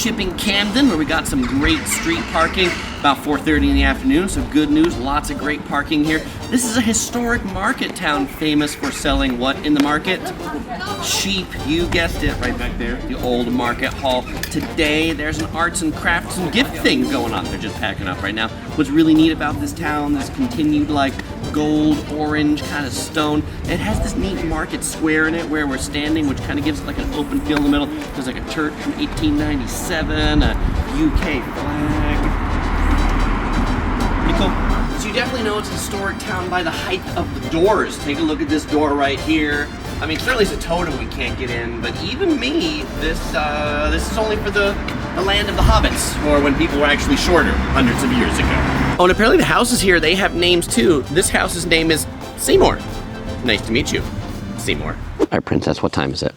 Chipping Campden, where we got some great street parking about 4:30 in the afternoon, so good news, lots of great parking here. This is a historic market town famous for selling what in the market? Sheep, you guessed it, right back there, the old market hall. Today, there's an arts and crafts and gift thing going on. They're just packing up right now. What's really neat about this town, this continued like gold, orange kind of stone. It has this neat market square in it where we're standing, which kind of gives it like an open feel in the middle. There's like a church from 1897, a UK flag. Pretty cool. So you definitely know it's a historic town by the height of the doors. Take a look at this door right here. I mean, clearly it's a totem we can't get in, but even me, this is only for the land of the Hobbits, or when people were actually shorter, hundreds of years ago. Oh, and apparently the houses here, they have names too. This house's name is Seymour. Nice to meet you, Seymour. All right, Princess, what time is it?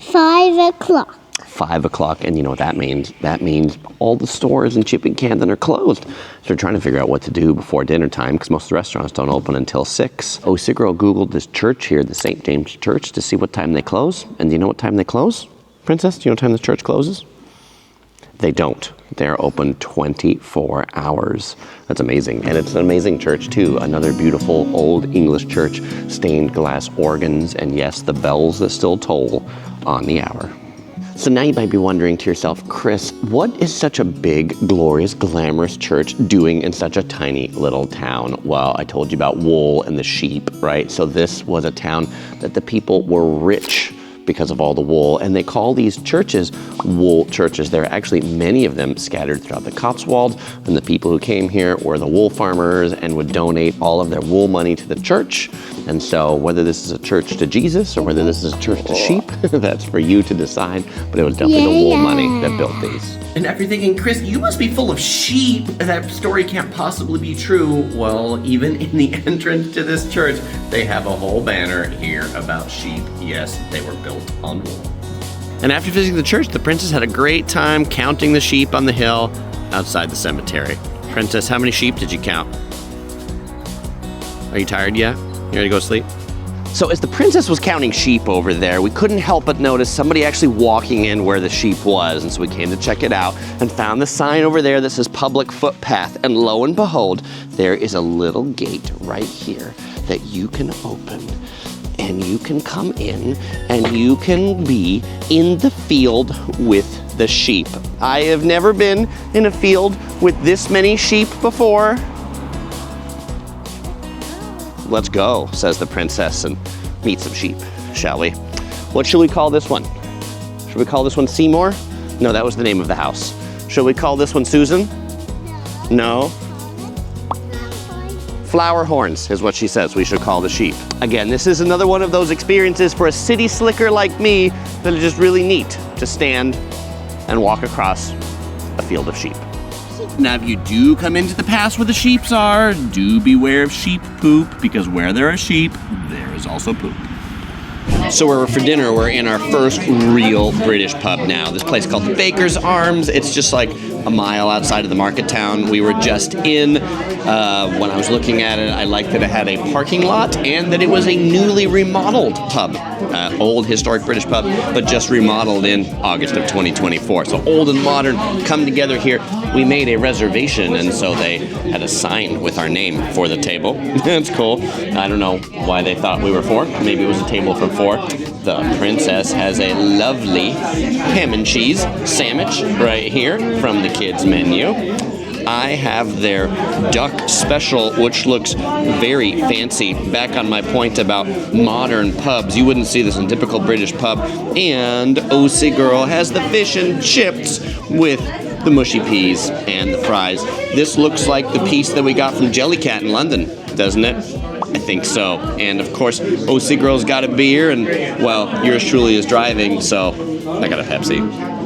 5 o'clock. 5 o'clock, and you know what that means? That means all the stores in Chipping Campden are closed. So we're trying to figure out what to do before dinner time, because most of the restaurants don't open until 6. Oh, Sigurd Googled this church here, the St. James Church, to see what time they close. And do you know what time they close? Princess, do you know what time the church closes? They don't. They're open 24 hours. That's amazing. And it's an amazing church too. Another beautiful old English church, stained glass organs, and yes, the bells that still toll on the hour. So now you might be wondering to yourself, Chris, what is such a big, glorious, glamorous church doing in such a tiny little town? Well, I told you about wool and the sheep, right? So this was a town that the people were rich because of all the wool, and they call these churches wool churches. There are actually many of them scattered throughout the Cotswolds, and the people who came here were the wool farmers and would donate all of their wool money to the church. And so whether this is a church to Jesus or whether this is a church to sheep, that's for you to decide, but it was definitely the wool money that built these. And after thinking, Chris, you must be full of sheep. That story can't possibly be true. Well, even in the entrance to this church, they have a whole banner here about sheep. Yes, they were built on wool. And after visiting the church, the princess had a great time counting the sheep on the hill outside the cemetery. Princess, how many sheep did you count? Are you tired yet? You ready to go to sleep? So as the princess was counting sheep over there, we couldn't help but notice somebody actually walking in where the sheep was. And so we came to check it out and found the sign over there that says public footpath. And lo and behold, there is a little gate right here that you can open. And you can come in and you can be in the field with the sheep. I have never been in a field with this many sheep before. Let's go, says the princess, and meet some sheep, shall we? What should we call this one? Should we call this one Seymour? No, that was the name of the house. Should we call this one Susan? No? Flower horns is what she says we should call the sheep. Again, this is another one of those experiences for a city slicker like me that are just really neat to stand and walk across a field of sheep. Now, if you do come into the pass where the sheeps are, do beware of sheep poop, because where there are sheep, there is also poop. So for dinner, we're in our first real British pub now. This place called the Baker's Arms. It's just like a mile outside of the market town. We were just in. When I was looking at it, I liked that it had a parking lot and that it was a newly remodeled pub. Old historic British pub, but just remodeled in August of 2024. So old and modern come together here. We made a reservation, and so they had a sign with our name for the table. That's cool. I don't know why they thought we were 4. Maybe it was a table for 4. The princess has a lovely ham and cheese sandwich right here from the kids' menu. I have their duck special, which looks very fancy. Back on my point about modern pubs, you wouldn't see this in a typical British pub. And OC Girl has the fish and chips with the mushy peas and the fries. This looks like the piece that we got from Jellycat in London, doesn't it? I think so. And of course, OC Girl's got a beer, and well, yours truly is driving, so I got a Pepsi.